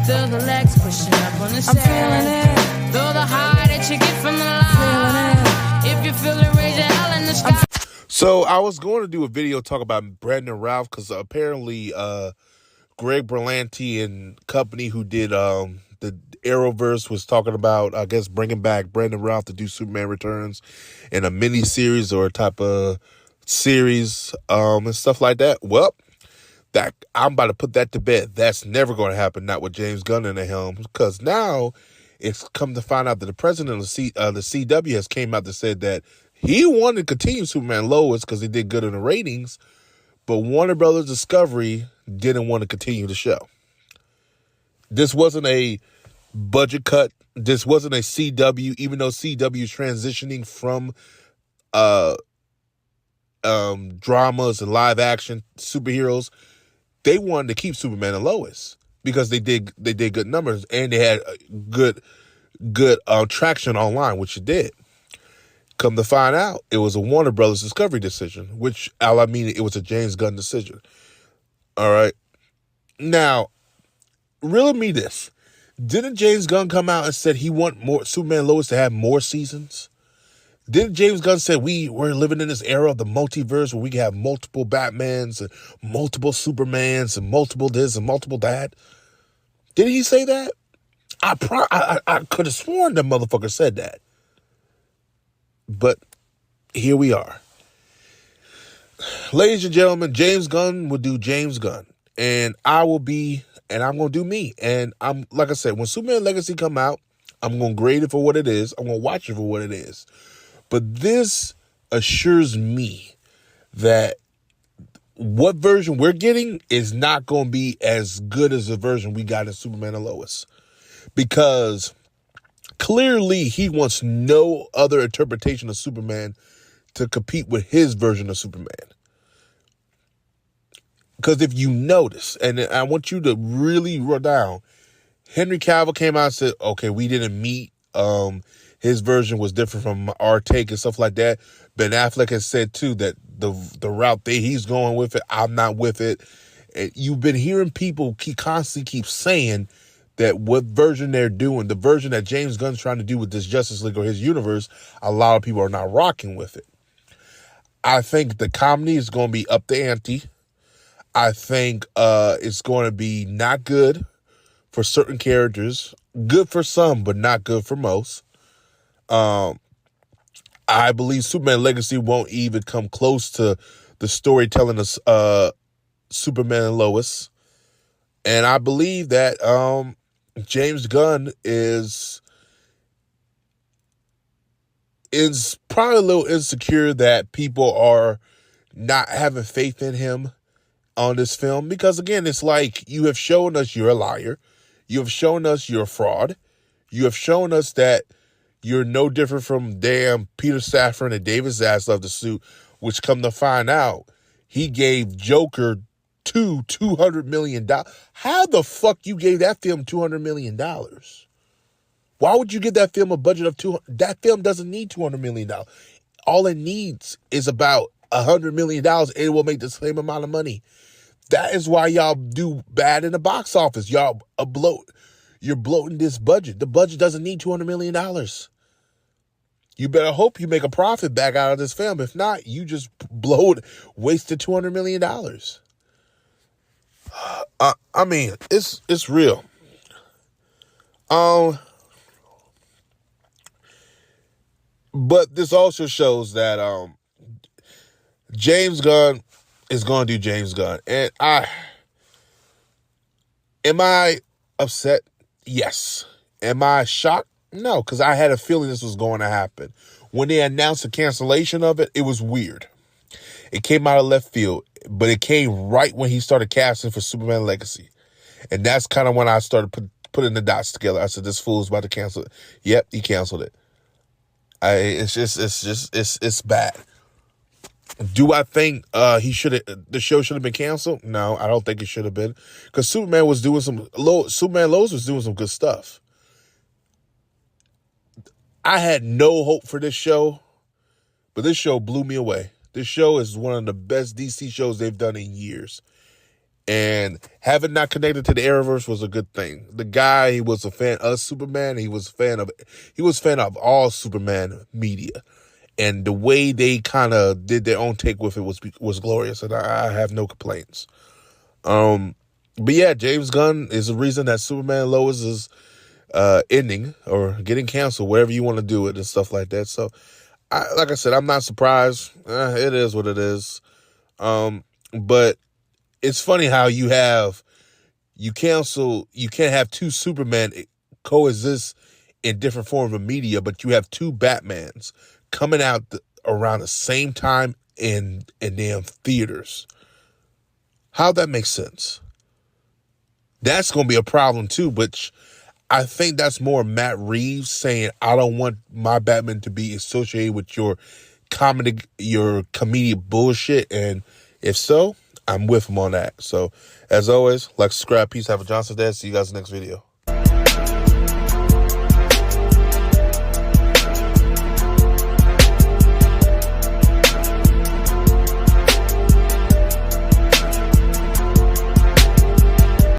Feel the legs pushing up on the set. I'm feeling it. Feel the high that you get from the line. If you feel the rage of hell in the sky. So I was going to do a video talk about Brandon Routh because apparently Greg Berlanti and company who did the Arrowverse was talking about, I guess, bringing back Brandon Routh to do Superman Returns in a mini series or a type of series and stuff like that. Well, that I'm about to put that to bed. That's never going to happen, not with James Gunn in the helm, because now it's come to find out that the president of the CW has came out and said that he wanted to continue Superman Lois because he did good in the ratings, but Warner Brothers Discovery didn't want to continue the show. This wasn't a budget cut. This wasn't a CW, even though CW is transitioning from dramas and live action superheroes. They wanted to keep Superman and Lois because they did good numbers and they had good traction online, which it did. Come to find out, it was a Warner Brothers Discovery decision, which I mean it was a James Gunn decision. All right. Now, riddle me this. Didn't James Gunn come out and said he want more Superman and Lois to have more seasons? Didn't James Gunn say we're living in this era of the multiverse where we can have multiple Batmans and multiple Supermans and multiple this and multiple that? Did he say that? I could have sworn the motherfucker said that. But here we are. Ladies and gentlemen, James Gunn will do James Gunn. And I'm going to do me. And I'm like I said, when Superman Legacy come out, I'm going to grade it for what it is. I'm going to watch it for what it is. But this assures me that what version we're getting is not going to be as good as the version we got in Superman and Lois. Because clearly he wants no other interpretation of Superman to compete with his version of Superman. Because if you notice, and I want you to really run down, Henry Cavill came out and said, okay, we didn't meet. His version was different from our take and stuff like that. Ben Affleck has said, too, that the route that he's going with it, I'm not with it. And you've been hearing people constantly keep saying that what version they're doing, the version that James Gunn's trying to do with this Justice League or his universe, a lot of people are not rocking with it. I think the comedy is going to be up the ante. I think it's going to be not good for certain characters. Good for some, but not good for most. I believe Superman Legacy won't even come close to the storytelling of Superman and Lois. And I believe that James Gunn is probably a little insecure that people are not having faith in him on this film. Because, again, it's like you have shown us you're a liar. You have shown us you're a fraud. You have shown us that you're no different from damn Peter Safran and David Zaslav, the suit, which come to find out, he gave Joker $200 million. How the fuck you gave that film $200 million? Why would you give that film a budget of $200? That film doesn't need $200 million. All it needs is about $100 million and it will make the same amount of money. That is why y'all do bad in the box office. Y'all you're bloating this budget. The budget doesn't need $200 million. You better hope you make a profit back out of this film. If not, you just wasted $200 million. I mean, it's real. But this also shows that James Gunn is going to do James Gunn. And am I upset? Yes. Am I shocked? No, because I had a feeling this was going to happen. When they announced the cancellation of it, it was weird. It came out of left field, but it came right when he started casting for Superman Legacy. And that's kind of when I started putting the dots together. I said, this fool's about to cancel it. Yep, he canceled it. It's bad. Do I think the show should have been canceled? No, I don't think it should have been. Because Superman Lois was doing some good stuff. I had no hope for this show, but this show blew me away. This show is one of the best DC shows they've done in years. And having not connected to the Arrowverse was a good thing. The guy, he was a fan of Superman. He was a fan of all Superman media. And the way they kind of did their own take with it was glorious, and I have no complaints. But yeah, James Gunn is the reason that Superman and Lois is ending or getting canceled, whatever you want to do it and stuff like that. So, like I said, I'm not surprised. It is what it is. But it's funny how you can't have two Superman coexist in different forms of media, but you have two Batmans coming out around the same time in damn theaters. How that makes sense? That's going to be a problem too, which I think that's more Matt Reeves saying, I don't want my Batman to be associated with your comedic bullshit. And if so, I'm with him on that. So, as always, like, subscribe, peace, have a Johnson Dad. See you guys next video.